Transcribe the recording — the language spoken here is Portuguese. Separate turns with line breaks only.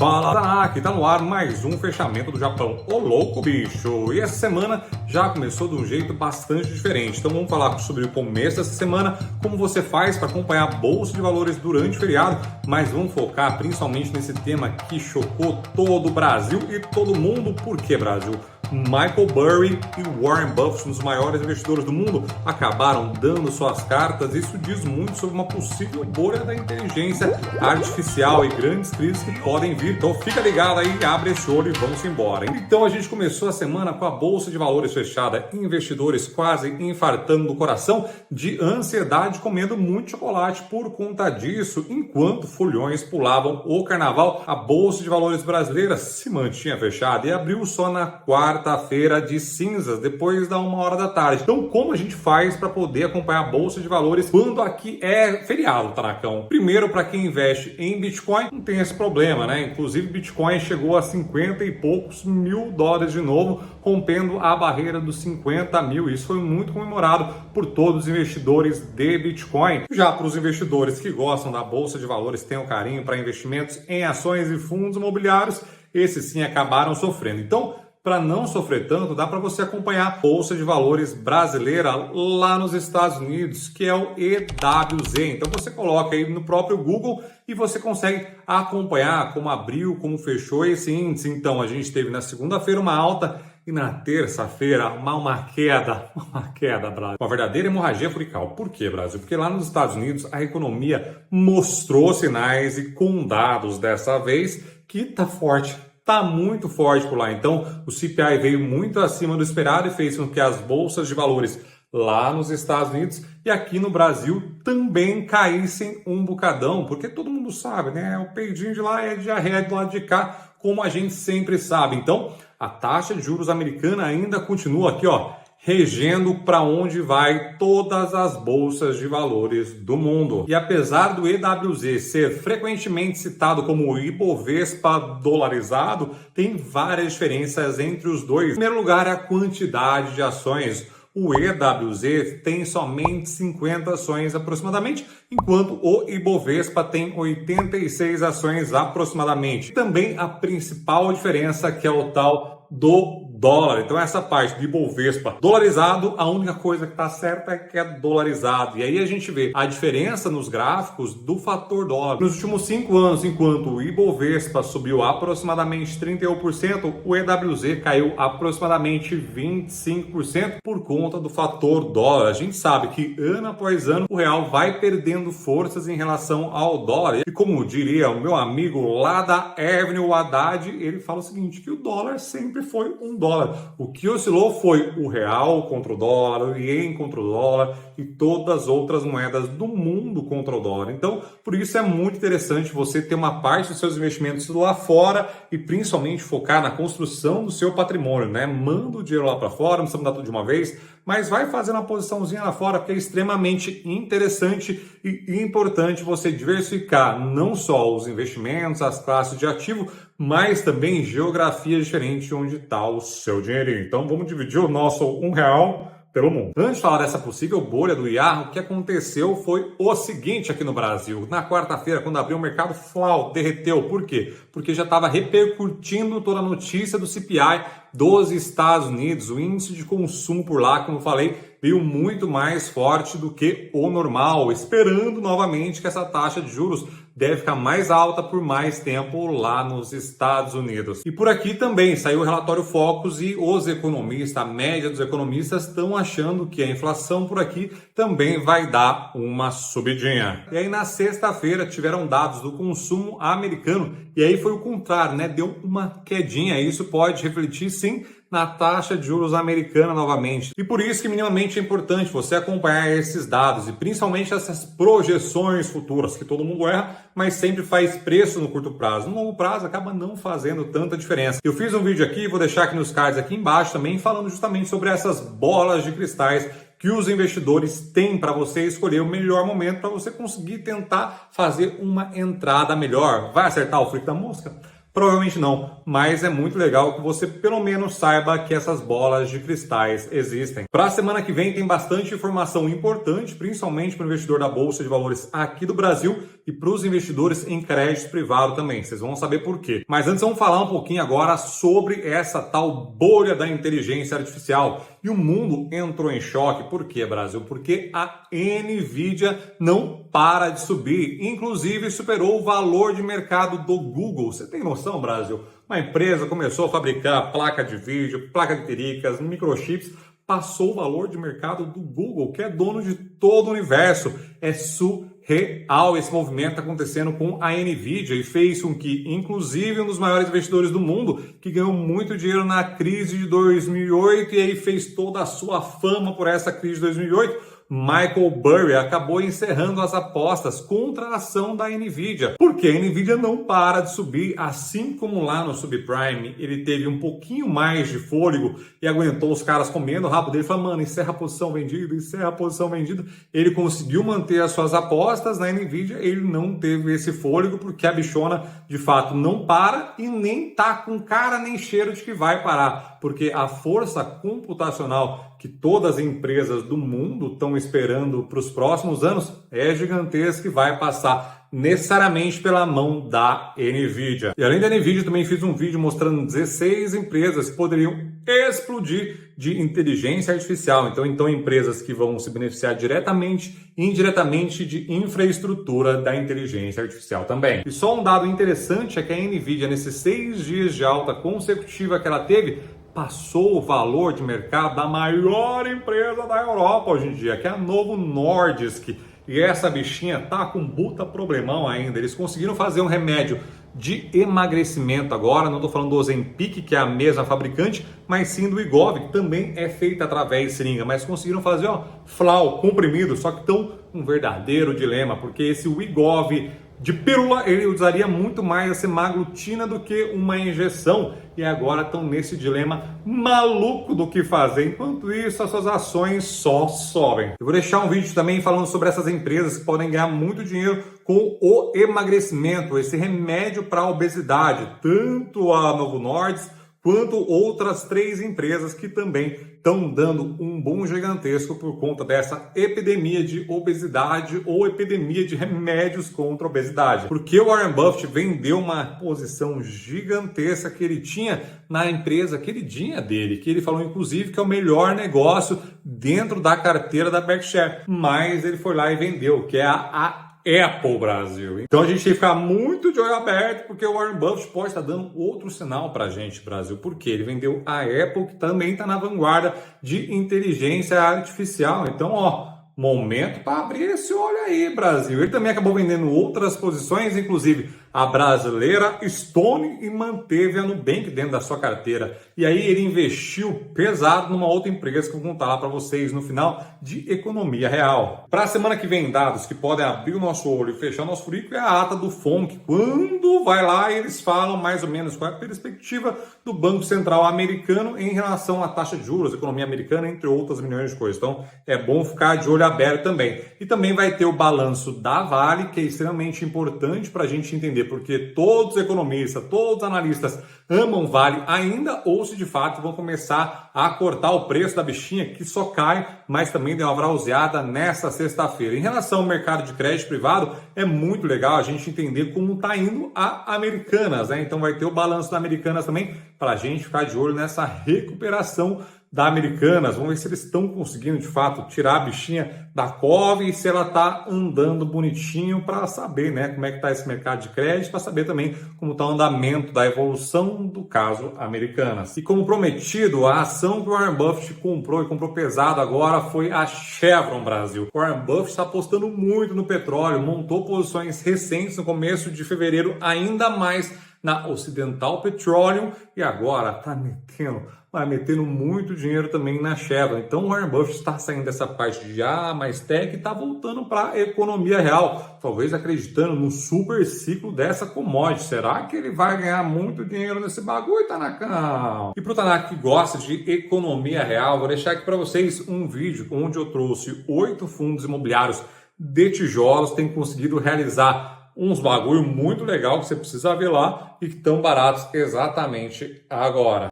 Fala, Tanak, tá no ar mais um fechamento do Japão. Ô louco, bicho! E essa semana já começou de um jeito bastante diferente. Então vamos falar sobre o começo dessa semana, como você faz para acompanhar a Bolsa de Valores durante o feriado, mas vamos focar principalmente nesse tema que chocou todo o Brasil e todo mundo. Por que, Brasil? Michael Burry e Warren Buffett, um dos maiores investidores do mundo, acabaram dando suas cartas. Isso diz muito sobre uma possível bolha da inteligência artificial e grandes crises que podem vir. Então fica ligado aí, abre esse olho e vamos embora. Então a gente começou a semana com a Bolsa de Valores fechada, investidores quase infartando do coração de ansiedade, comendo muito chocolate por conta disso, enquanto folhões pulavam o carnaval. A Bolsa de Valores brasileira se mantinha fechada e abriu só na quarta-feira de cinzas, depois da 1h da tarde. Então, como a gente faz para poder acompanhar a Bolsa de Valores quando aqui é feriado, Tanacão? Primeiro, para quem investe em Bitcoin, não tem esse problema, né? Inclusive, Bitcoin chegou a 50 e poucos mil dólares de novo, rompendo a barreira dos 50 mil. Isso foi muito comemorado por todos os investidores de Bitcoin. Já para os investidores que gostam da Bolsa de Valores, têm um carinho para investimentos em ações e fundos imobiliários, esses sim acabaram sofrendo. Então, para não sofrer tanto, dá para você acompanhar a Bolsa de Valores brasileira lá nos Estados Unidos, que é o EWZ. Então você coloca aí no próprio Google e você consegue acompanhar como abriu, como fechou esse índice. Então a gente teve na segunda-feira uma alta e na terça-feira uma queda, Brasil. Uma verdadeira hemorragia furical. Por quê, Brasil? Porque lá nos Estados Unidos a economia mostrou sinais e com dados dessa vez que tá forte. Está muito forte por lá. Então, o CPI veio muito acima do esperado e fez com que as bolsas de valores lá nos Estados Unidos e aqui no Brasil também caíssem um bocadão, porque todo mundo sabe, né? O peidinho de lá é diarreia do lado de cá, como a gente sempre sabe. Então, a taxa de juros americana ainda continua aqui, ó, regendo para onde vai todas as bolsas de valores do mundo. E apesar do EWZ ser frequentemente citado como o Ibovespa dolarizado, tem várias diferenças entre os dois. Em primeiro lugar, a quantidade de ações. O EWZ tem somente 50 ações aproximadamente, enquanto o Ibovespa tem 86 ações aproximadamente. Também a principal diferença, que é o tal do dólar. Então essa parte do Ibovespa dolarizado, a única coisa que está certa é que é dolarizado. E aí a gente vê a diferença nos gráficos do fator dólar. Nos últimos 5 anos, enquanto o Ibovespa subiu aproximadamente 31%, o EWZ caiu aproximadamente 25% por conta do fator dólar. A gente sabe que ano após ano o real vai perdendo forças em relação ao dólar. E como diria o meu amigo lá da Avenue Haddad, ele fala o seguinte, que o dólar sempre foi um dólar. O que oscilou foi o real contra o dólar, o ien contra o dólar e todas as outras moedas do mundo contra o dólar. Então, por isso é muito interessante você ter uma parte dos seus investimentos lá fora e principalmente focar na construção do seu patrimônio, né? Manda o dinheiro lá para fora, não precisa mandar tudo de uma vez, mas vai fazendo uma posiçãozinha lá fora, porque é extremamente interessante e importante você diversificar não só os investimentos, as classes de ativo, mas também geografias diferentes onde está o seu dinheirinho. Então vamos dividir o nosso R$1 pelo mundo. Antes de falar dessa possível bolha do IAR, o que aconteceu foi o seguinte aqui no Brasil. Na quarta-feira, quando abriu o mercado, derreteu. Por quê? Porque já estava repercutindo toda a notícia do CPI dos Estados Unidos. O índice de consumo por lá, como eu falei, veio muito mais forte do que o normal, esperando novamente que essa taxa de juros deve ficar mais alta por mais tempo lá nos Estados Unidos. E por aqui também saiu o relatório Focus e os economistas, a média dos economistas, estão achando que a inflação por aqui também vai dar uma subidinha. E aí na sexta-feira tiveram dados do consumo americano e aí foi o contrário, né? Deu uma quedinha. Isso pode refletir sim na taxa de juros americana novamente. E por isso que minimamente é importante você acompanhar esses dados e principalmente essas projeções futuras, que todo mundo erra, mas sempre faz preço no curto prazo. No longo prazo acaba não fazendo tanta diferença. Eu fiz um vídeo aqui, vou deixar aqui nos cards aqui embaixo também, falando justamente sobre essas bolas de cristais que os investidores têm para você escolher o melhor momento para você conseguir tentar fazer uma entrada melhor. Vai acertar o frico da mosca? Provavelmente não, mas é muito legal que você pelo menos saiba que essas bolas de cristais existem. Para a semana que vem tem bastante informação importante, principalmente para o investidor da Bolsa de Valores aqui do Brasil e para os investidores em crédito privado também. Vocês vão saber por quê. Mas antes vamos falar um pouquinho agora sobre essa tal bolha da inteligência artificial. E o mundo entrou em choque. Por quê, Brasil? Porque a Nvidia não para de subir. Inclusive superou o valor de mercado do Google. Você tem noção, Brasil? Uma empresa começou a fabricar placa de vídeo, placa de pericas, microchips, passou o valor de mercado do Google, que é dono de todo o universo. É surreal esse movimento acontecendo com a Nvidia e fez com que, inclusive, um dos maiores investidores do mundo, que ganhou muito dinheiro na crise de 2008 e aí fez toda a sua fama por essa crise de 2008, Michael Burry acabou encerrando as apostas contra a ação da Nvidia, porque a Nvidia não para de subir, assim como lá no subprime ele teve um pouquinho mais de fôlego e aguentou os caras comendo o rabo dele, falando, mano, encerra a posição vendida, encerra a posição vendida. Ele conseguiu manter as suas apostas na Nvidia, ele não teve esse fôlego, porque a bichona de fato não para e nem tá com cara nem cheiro de que vai parar, porque a força computacional que todas as empresas do mundo estão esperando para os próximos anos é gigantesca e vai passar necessariamente pela mão da Nvidia. E além da Nvidia, também fiz um vídeo mostrando 16 empresas que poderiam explodir de inteligência artificial. Então empresas que vão se beneficiar diretamente e indiretamente de infraestrutura da inteligência artificial também. E só um dado interessante é que a Nvidia, nesses 6 dias de alta consecutiva que ela teve, passou o valor de mercado da maior empresa da Europa hoje em dia, que é a Novo Nordisk. E essa bichinha tá com um puta problemão ainda. Eles conseguiram fazer um remédio de emagrecimento agora, não estou falando do Ozempic, que é a mesma fabricante, mas sim do Wegovy, que também é feita através de seringa, mas conseguiram fazer, flau, comprimido, só que estão um verdadeiro dilema, porque esse Wegovy de pílula, ele usaria muito mais a semaglutida do que uma injeção. E agora estão nesse dilema maluco do que fazer. Enquanto isso, as suas ações só sobem. Eu vou deixar um vídeo também falando sobre essas empresas que podem ganhar muito dinheiro com o emagrecimento, esse remédio para a obesidade. Tanto a Novo Nordisk quanto outras 3 empresas que também estão dando um boom gigantesco por conta dessa epidemia de obesidade ou epidemia de remédios contra a obesidade. Porque o Warren Buffett vendeu uma posição gigantesca que ele tinha na empresa queridinha dele, que ele falou inclusive que é o melhor negócio dentro da carteira da Berkshire, mas ele foi lá e vendeu, que é a Apple, Brasil. Então a gente tem que ficar muito de olho aberto, porque o Warren Buffett pode estar dando outro sinal pra gente, Brasil. Porque ele vendeu a Apple, que também está na vanguarda de inteligência artificial. Então, momento para abrir esse olho aí, Brasil. Ele também acabou vendendo outras posições, inclusive a brasileira Stone, e manteve a Nubank dentro da sua carteira. E aí ele investiu pesado numa outra empresa que eu vou contar lá para vocês no final, de economia real. Para a semana que vem, dados que podem abrir o nosso olho e fechar o nosso furico é a ata do FONC. Quando vai lá, eles falam mais ou menos qual é a perspectiva do Banco Central americano em relação à taxa de juros, economia americana, entre outras milhões de coisas. Então é bom ficar de olho aberto também. E também vai ter o balanço da Vale, que é extremamente importante para a gente entender, porque todos os economistas, todos os analistas amam Vale ainda, ou se de fato vão começar a cortar o preço da bichinha, que só cai, mas também deu uma brauseada nesta sexta-feira. Em relação ao mercado de crédito privado, é muito legal a gente entender como está indo a Americanas, né? Então vai ter o balanço da Americanas também, para a gente ficar de olho nessa recuperação da Americanas. Vamos ver se eles estão conseguindo de fato tirar a bichinha da cova e se ela está andando bonitinho, para saber, né, como é que está esse mercado de crédito, para saber também como está o andamento da evolução do caso Americanas. E como prometido, a ação que o Warren Buffett comprou e comprou pesado agora foi a Chevron, Brasil. O Warren Buffett está apostando muito no petróleo, montou posições recentes no começo de fevereiro, ainda mais na Ocidental Petroleum, e agora está metendo muito dinheiro também na Chevron. Então o Warren Buffett está saindo dessa parte de mais tech e está voltando para a economia real, talvez acreditando no super ciclo dessa commodity. Será que ele vai ganhar muito dinheiro nesse bagulho, Tanakão? E para o Tanaka que gosta de economia real, vou deixar aqui para vocês um vídeo onde eu trouxe 8 fundos imobiliários de tijolos, tem conseguido realizar uns bagulho muito legal que você precisa ver lá e que estão baratos exatamente agora.